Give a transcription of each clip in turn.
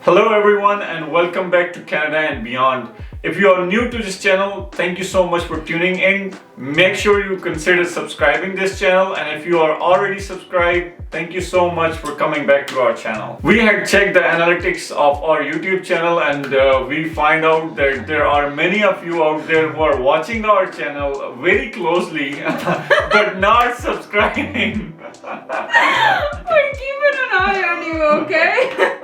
Hello everyone and welcome back to Canada and beyond. If you are new to this channel, thank you so much for tuning in. Make sure you consider subscribing this channel, and if you are already subscribed, thank you so much for coming back to our channel. We had checked the analytics of our YouTube channel and we find out that there are many of you out there who are watching our channel very closely but not subscribing. We're keeping an eye on you, okay?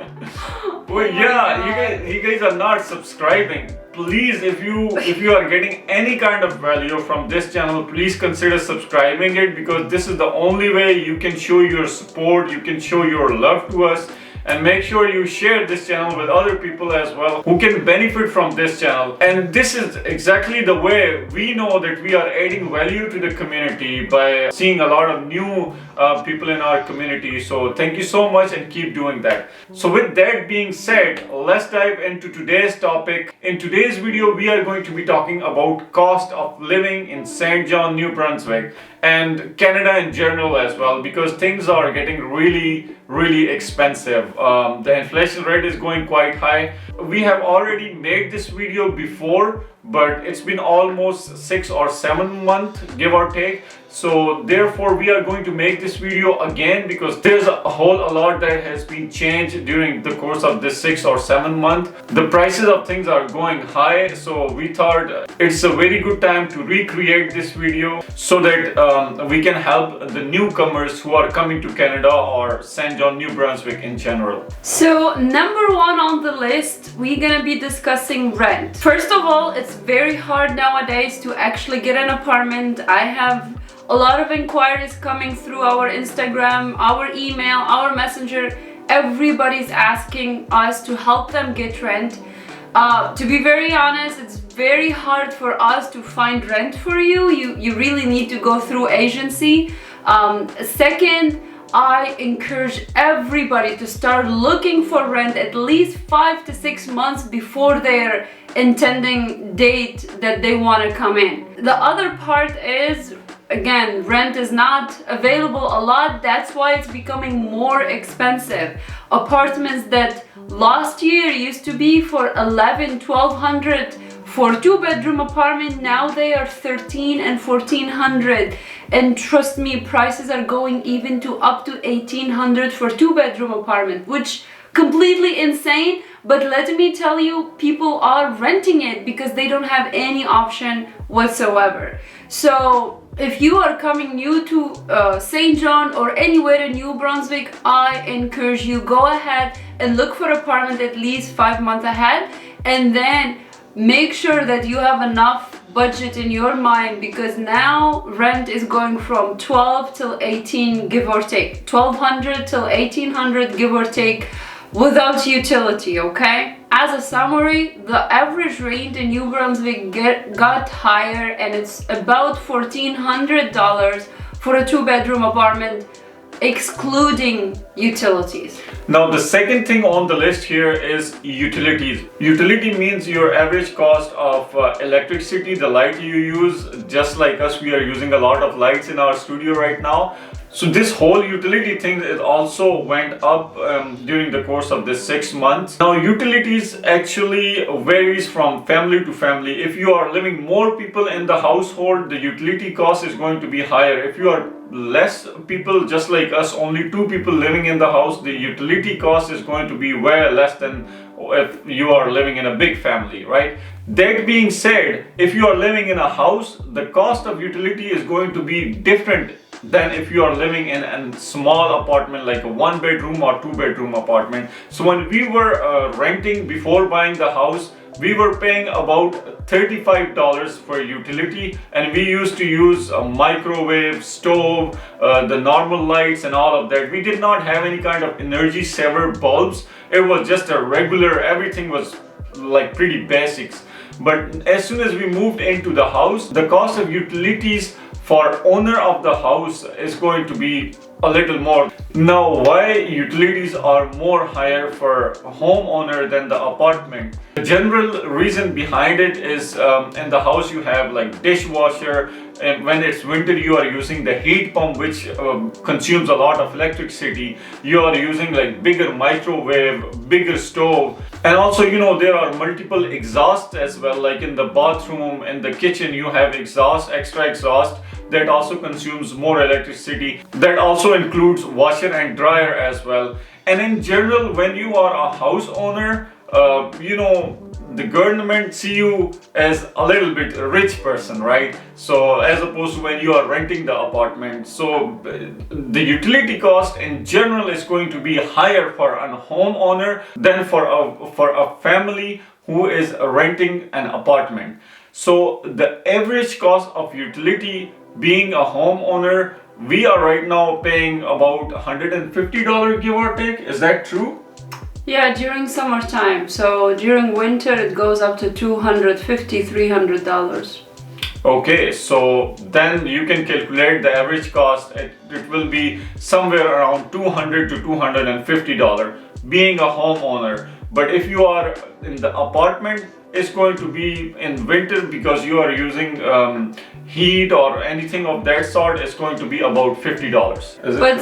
Well, yeah, you guys are not subscribing. Please, if you are getting any kind of value from this channel, please consider subscribing it, because this is the only way you can show your support, you can show your love to us. And make sure you share this channel with other people as well who can benefit from this channel. And this is exactly the way we know that we are adding value to the community, by seeing a lot of new people in our community. So thank you so much and keep doing that. So with that being said, let's dive into today's topic. In today's video, we are going to be talking about cost of living in Saint John, New Brunswick and Canada in general as well, because things are getting really expensive. The inflation rate is going quite high. We have already made this video before, but it's been almost 6 or 7 months, give or take. So therefore we are going to make this video again, because there's a lot that has been changed during the course of this 6 or 7 months. The prices of things are going high, so we thought it's a very good time to recreate this video so that we can help the newcomers who are coming to Canada or Saint John New Brunswick in general. So number one on the list, we're gonna be discussing rent. First of all, it's very hard nowadays to actually get an apartment. I have a lot of inquiries coming through our Instagram, our email, our messenger. Everybody's asking us to help them get rent. To be very honest, it's very hard for us to find rent for you. You really need to go through agency. Second, I encourage everybody to start looking for rent at least 5 to 6 months before their intending date that they want to come in. The other part is, again, rent is not available a lot. That's why it's becoming more expensive. Apartments that last year used to be for $1,100-1,200 for 2-bedroom apartment, now they are $1,300 and $1,400. And trust me, prices are going even to up to $1,800 for 2-bedroom apartment, which completely insane. But let me tell you, people are renting it because they don't have any option whatsoever. So if you are coming new to Saint John or anywhere in New Brunswick, I encourage you, go ahead and look for apartment at least 5 months ahead, and then make sure that you have enough budget in your mind, because now rent is going from 12 till 18, give or take, 1,200 till 1,800, give or take, without utility, okay? As a summary, the average rent in New Brunswick got higher, and it's about $1,400 for a 2-bedroom apartment, excluding utilities. Now the second thing on the list here is utilities. Utility means your average cost of electricity, the light you use. Just like us, we are using a lot of lights in our studio right now. So this whole utility thing, it also went up during the course of this 6 months. Now utilities actually varies from family to family. If you are living more people in the household, the utility cost is going to be higher. If you are less people, just like us, only 2 people living in the house, the utility cost is going to be way less than if you are living in a big family, right? That being said, if you are living in a house, the cost of utility is going to be different than if you are living in a small apartment like a 1-bedroom or 2-bedroom apartment. So when we were renting before buying the house, we were paying about $35 for utility, and we used to use a microwave, stove, the normal lights and all of that. We did not have any kind of energy saver bulbs. It was just a regular, everything was like pretty basics. But as soon as we moved into the house, the cost of utilities for owner of the house is going to be a little more. Now, why utilities are more higher for a homeowner than the apartment? The general reason behind it is in the house you have like dishwasher, and when it's winter you are using the heat pump, which consumes a lot of electricity. You are using like bigger microwave, bigger stove, and also there are multiple exhausts as well, like in the bathroom, in the kitchen you have exhaust, extra exhaust, that also consumes more electricity. That also includes washer and dryer as well. And in general, when you are a house owner, the government see you as a little bit rich person, right? So as opposed to when you are renting the apartment. So the utility cost in general is going to be higher for a homeowner than for a family who is renting an apartment. So the average cost of utility, being a homeowner, we are right now paying about $150, give or take. Is that true? Yeah, during summertime. So during winter it goes up to $250, $300. Okay, so then you can calculate the average cost. It will be somewhere around $200 to $250 being a homeowner. But if you are in the apartment, it's going to be in winter, because you are using heat or anything of that sort, it's going to be about $50. But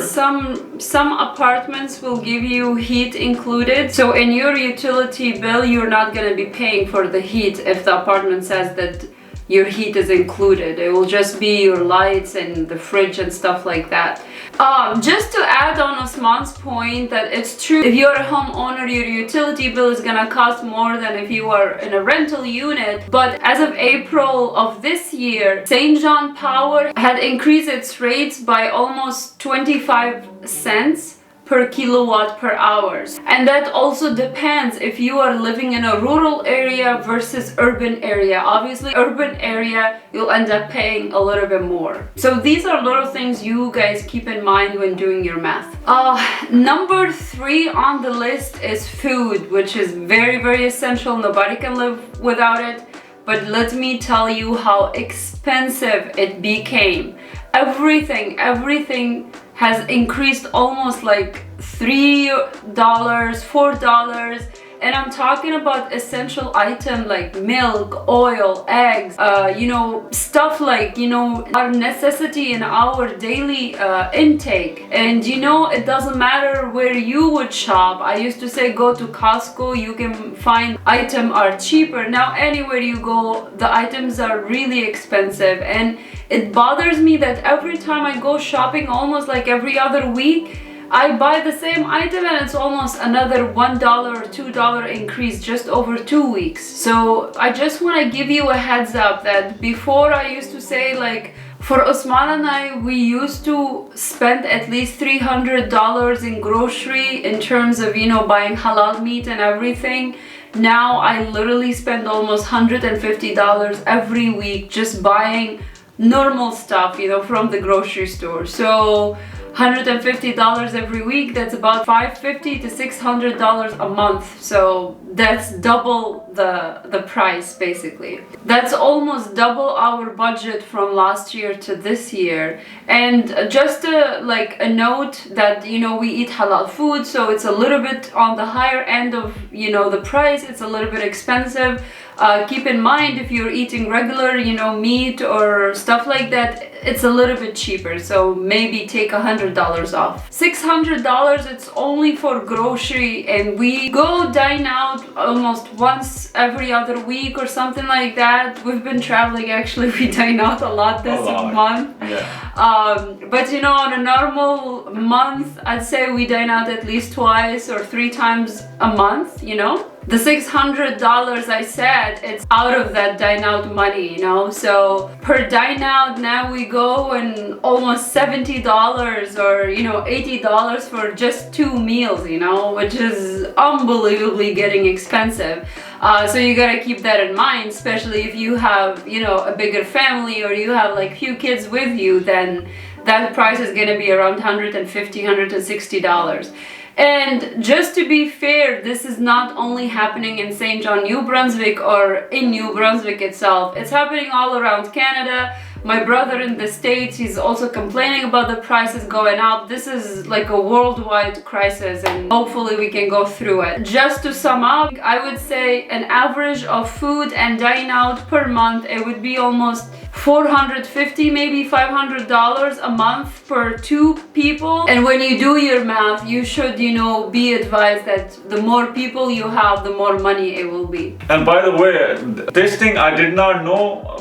some apartments will give you heat included. So in your utility bill, you're not going to be paying for the heat if the apartment says that your heat is included. It will just be your lights and the fridge and stuff like that. Just to add on Osman's point, that it's true, if you're a homeowner, your utility bill is gonna cost more than if you are in a rental unit. But as of April of this year, Saint John Power had increased its rates by almost 25 cents per kilowatt per hour. And that also depends if you are living in a rural area versus urban area. Obviously, urban area, you'll end up paying a little bit more. So these are little things you guys keep in mind when doing your math. Number 3 on the list is food, which is very, very essential. Nobody can live without it. But let me tell you how expensive it became. Everything has increased almost like $3, $4, and I'm talking about essential items like milk, oil, eggs, stuff like, our necessity in our daily intake. And it doesn't matter where you would shop. I used to say go to Costco, you can find items are cheaper. Now anywhere you go, the items are really expensive, and it bothers me that every time I go shopping, almost like every other week, I buy the same item and it's almost another $1 or $2 increase just over 2 weeks. So I just want to give you a heads up that before I used to say, like, for Osman and I, we used to spend at least $300 in grocery in terms of, buying halal meat and everything. Now I literally spend almost $150 every week just buying normal stuff, from the grocery store. So $150 every week, that's about $550 to $600 a month. So that's double the price, basically. That's almost double our budget from last year to this year. And just a note that, we eat halal food, so it's a little bit on the higher end of, the price. It's a little bit expensive. Keep in mind, if you're eating regular, meat or stuff like that, it's a little bit cheaper. So maybe take $100 off. $600, it's only for grocery, and we go dine out almost once every other week or something like that. We've been traveling, actually, we dine out a lot this month. Yeah. But on a normal month, I'd say we dine out at least twice or 3 times a month, The $600 I said, it's out of that dine out money, So per dine out, now we go and almost $70 or, $80 for just 2 meals, which is unbelievably getting expensive. So you gotta keep that in mind, especially if you have, a bigger family or you have like few kids with you, then that price is gonna be around $150, $160. And just to be fair, this is not only happening in Saint John, New Brunswick or in New Brunswick itself. It's happening all around Canada. My brother in the States, he's also complaining about the prices going up. This is like a worldwide crisis, and hopefully we can go through it. Just to sum up, I would say an average of food and dine out per month, it would be almost $450, maybe $500 a month per 2 people. And when you do your math, you should, you know, be advised that the more people you have, the more money it will be. And by the way, this thing I did not know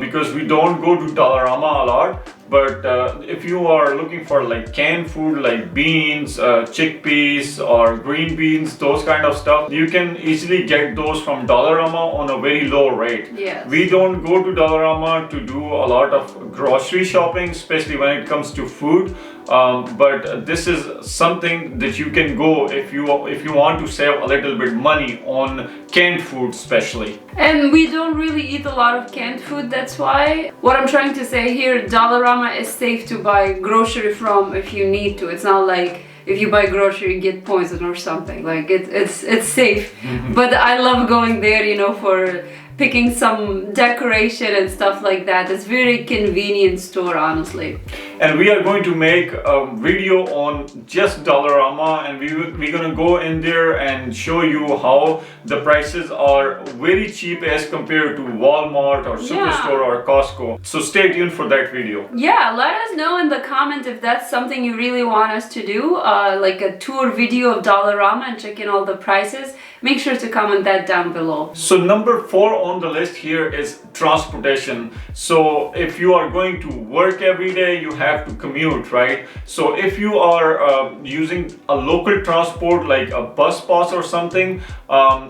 because we don't go to Dollarama a lot. But if you are looking for like canned food like beans, chickpeas or green beans, those kind of stuff, you can easily get those from Dollarama on a very low rate. Yes. We don't go to Dollarama to do a lot of grocery shopping, especially when it comes to food. But this is something that you can go if you want to save a little bit money on canned food especially. And we don't really eat a lot of canned food, that's why. What I'm trying to say here, Dollarama is safe to buy grocery from if you need to. It's not like if you buy grocery you get poisoned or something. Like it's safe. But I love going there, you know, for picking some decoration and stuff like that. It's very convenient store, honestly. And we are going to make a video on just Dollarama, and we're gonna go in there and show you how the prices are very cheap as compared to Walmart or Superstore or Costco. So stay tuned for that video. Yeah, let us know in the comment if that's something you really want us to do, like a tour video of Dollarama and check in all the prices. Make sure to comment that down below. So number 4 on the list here is transportation. So if you are going to work every day, you have to commute, right? So if you are using a local transport like a bus pass or something,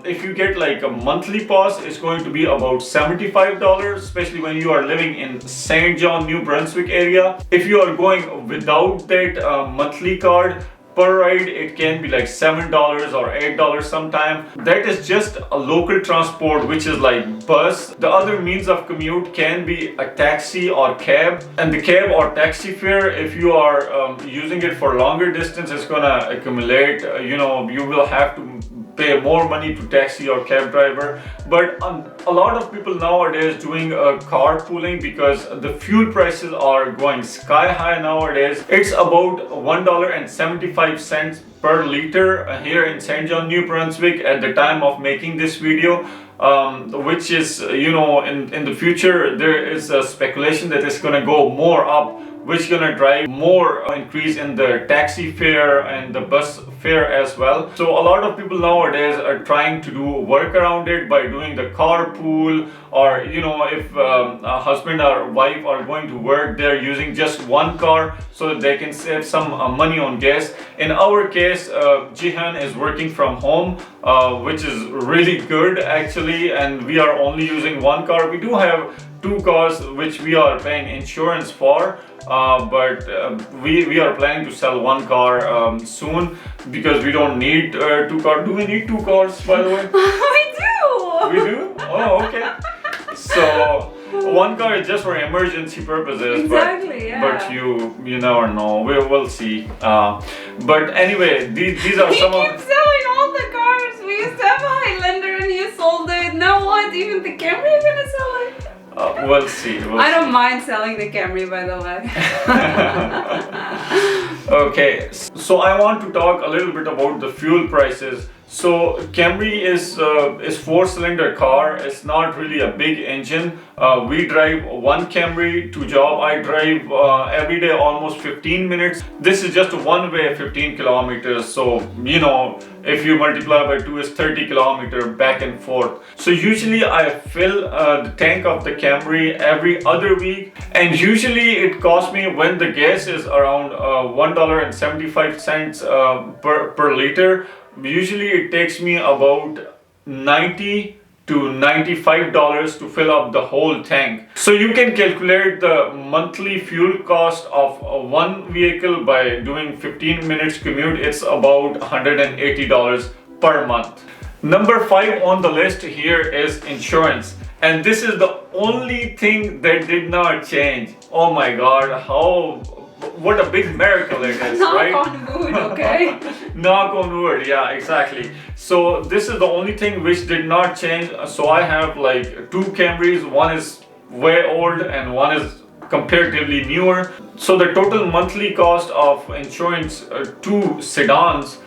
if you get like a monthly pass, it's going to be about $75, especially when you are living in Saint John New Brunswick area. If you are going without that monthly card, per ride it can be like $7 or $8 sometime. That is just a local transport, which is like bus. The other means of commute can be a taxi or cab, and the cab or taxi fare, if you are using it for longer distance, it's gonna accumulate. You know, you will have to pay more money to taxi or cab driver. But a lot of people nowadays doing carpooling because the fuel prices are going sky high nowadays. It's about $1.75 per liter here in Saint John New Brunswick at the time of making this video. Which is, you know, in the future there is a speculation that it's gonna go more up, which is gonna drive more increase in the taxi fare and the bus fare as well. So a lot of people nowadays are trying to do work around it by doing the carpool, or you know, if a husband or wife are going to work, they're using just one car so that they can save some money on gas. In our case, Jihen is working from home, which is really good actually, and we are only using one car. We do have 2 cars which we are paying insurance for, but we are planning to sell 1 car soon because we don't need 2 cars. Do we need 2 cars, by the way? We do! We do? Oh, okay. So 1 car is just for emergency purposes. Exactly, but you never know. We'll see. But anyway, these are some of... We keep selling all the cars. We used to have a Highlander and you sold it. Now what? Even the Camry you're gonna sell it? We'll see. I don't mind selling the Camry, by the way. Okay, so I want to talk a little bit about the fuel prices. So Camry is 4-cylinder car. It's not really a big engine. We drive 1 Camry to job. I drive every day almost 15 minutes. This is just one way 15 kilometers. So you know, if you multiply by 2, is 30 kilometers back and forth. So usually I fill the tank of the Camry every other week, and usually it costs me, when the gas is around $1.75 per liter. Usually it takes me about $90 to $95 to fill up the whole tank. So you can calculate the monthly fuel cost of one vehicle by doing 15 minutes commute. It's about $180 per month. Number 5 on the list here is insurance. And this is the only thing that did not change. Oh my God, what a big miracle it is, right? Knock on wood, okay? Knock on wood, yeah, exactly. So this is the only thing which did not change. So I have like 2 Camrys. One is way old and one is comparatively newer. So the total monthly cost of insurance two sedans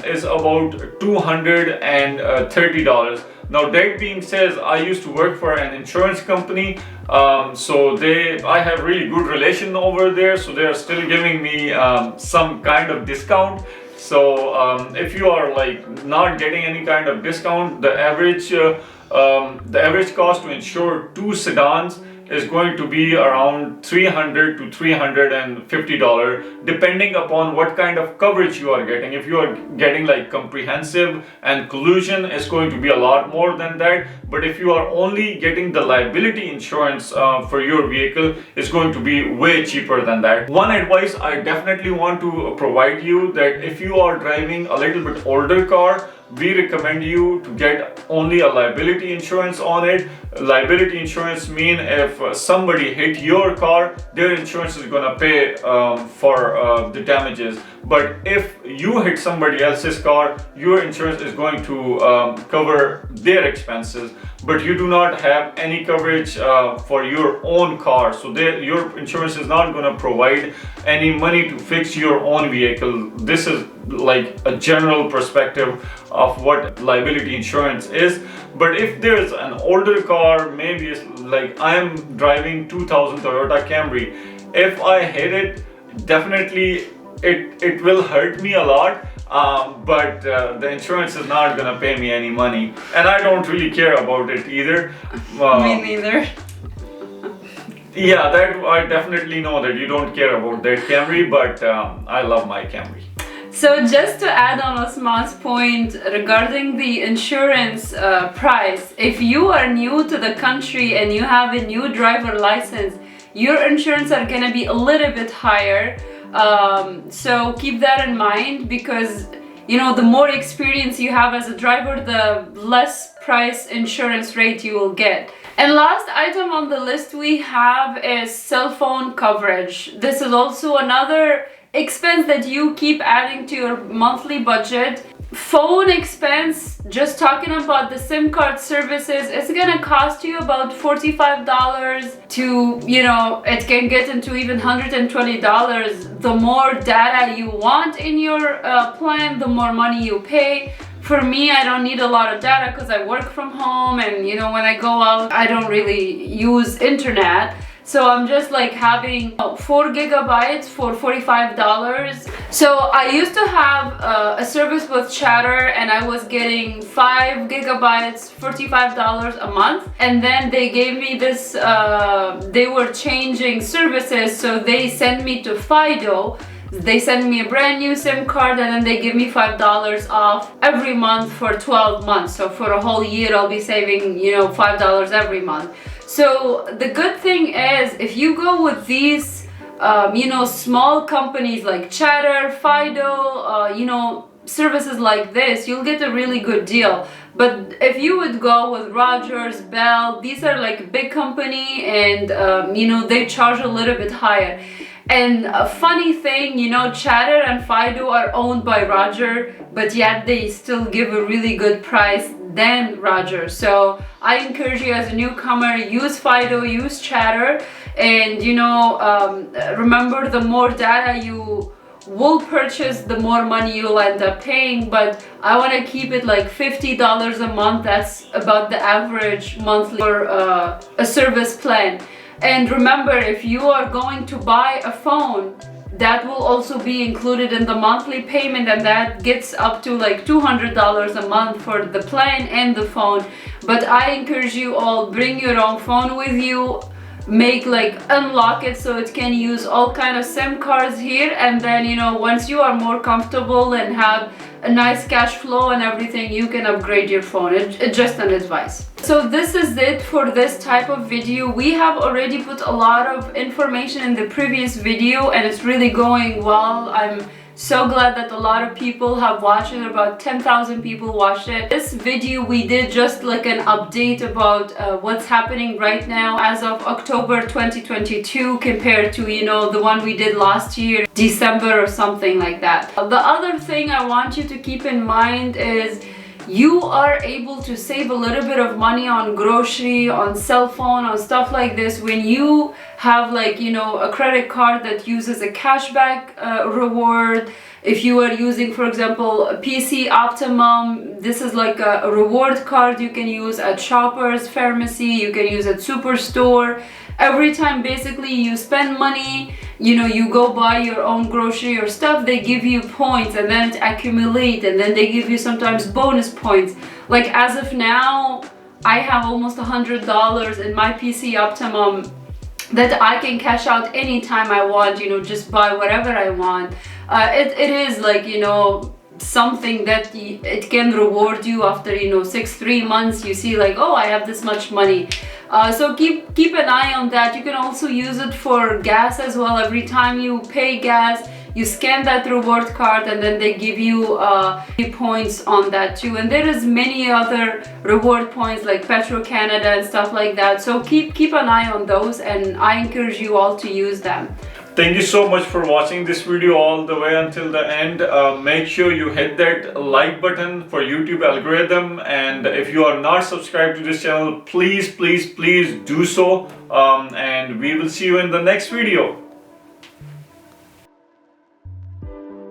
is about $230. Now that being said, I used to work for an insurance company, so I have really good relation over there, so they are still giving me some kind of discount. So if you are like not getting any kind of discount, the average cost to insure two sedans is going to be around $300 to $350, depending upon what kind of coverage you are getting. If you are getting like comprehensive and collision, it's going to be a lot more than that. But if you are only getting the liability insurance for your vehicle, it's going to be way cheaper than that. One advice I definitely want to provide you, that if you are driving a little bit older car, we recommend you to get only a liability insurance on it. Liability insurance mean if somebody hit your car, their insurance is gonna pay for the damages. But if you hit somebody else's car, your insurance is going to cover their expenses, but you do not have any coverage for your own car. So your insurance is not going to provide any money to fix your own vehicle. This is like a general perspective of what liability insurance is. But if there's an older car, maybe it's like I am driving 2000 Toyota Camry, if I hit it, definitely it will hurt me a lot, but the insurance is not gonna pay me any money, and I don't really care about it either. Me neither. Yeah, that I definitely know that you don't care about that Camry, but I love my Camry. So just to add on Osman's point regarding the insurance price, if you are new to the country and you have a new driver license, your insurance are gonna be a little bit higher. So keep that in mind, because you know, the more experience you have as a driver, the less price insurance rate you will get. And last item on the list we have is cell phone coverage. This is also another expense that you keep adding to your monthly budget. Phone expense, just talking about the SIM card services, it's gonna cost you about $45 to, you know, it can get into even $120. The more data you want in your plan, the more money you pay. For me, I don't need a lot of data because I work from home, and you know, when I go out, I don't really use internet. So I'm just like having 4 gigabytes for $45. So I used to have a service with Chatter, and I was getting 5 gigabytes, $45 a month. And then they gave me this, they were changing services, so they sent me to Fido. They send me a brand new SIM card, and then they give me $5 off every month for 12 months. So for a whole year, I'll be saving, you know, $5 every month. So the good thing is, if you go with these, you know, small companies like Chatter, Fido, you know, services like this, you'll get a really good deal. But if you would go with Rogers, Bell, these are like big company, and you know, they charge a little bit higher. And a funny thing, you know, Chatter and Fido are owned by Roger, but yet they still give a really good price than Roger. So I encourage you as a newcomer, use Fido, use Chatter, and you know, remember, the more data you will purchase, the more money you'll end up paying. But I want to keep it like $50 a month. That's about the average monthly for a service plan. And remember, if you are going to buy a phone, that will also be included in the monthly payment, and that gets up to like $200 a month for the plan and the phone. But I encourage you all, bring your own phone with you, unlock it so it can use all kind of SIM cards here, and then, you know, once you are more comfortable and have a nice cash flow and everything, you can upgrade your phone. It's just an advice. So this is it for this type of video. We have already put a lot of information in the previous video, and it's really going well. I'm so glad that a lot of people have watched it. About 10,000 people watched it. This video we did just like an update about what's happening right now as of October 2022 compared to, you know, the one we did last year, December or something like that. The other thing I want you to keep in mind is, you are able to save a little bit of money on grocery, on cell phone, on stuff like this when you have like, you know, a credit card that uses a cashback reward. If you are using, for example, a PC Optimum, this is like a reward card you can use at Shoppers Pharmacy, you can use at Superstore. Every time basically you spend money, you know, you go buy your own grocery or stuff, they give you points and then it accumulate, and then they give you sometimes bonus points. Like as of now, I have almost $100 in my PC Optimum that I can cash out anytime I want, you know, just buy whatever I want. It is like, you know, something that it can reward you after, you know, 3 months. You see like, oh, I have this much money. So keep an eye on that. You can also use it for gas as well. Every time you pay gas, you scan that reward card and then they give you points on that too. And there is many other reward points like Canada and stuff like that. So keep an eye on those, and I encourage you all to use them. Thank you so much for watching this video all the way until the end. Make sure you hit that like button for YouTube algorithm, and if you are not subscribed to this channel, please do so, and we will see you in the next video.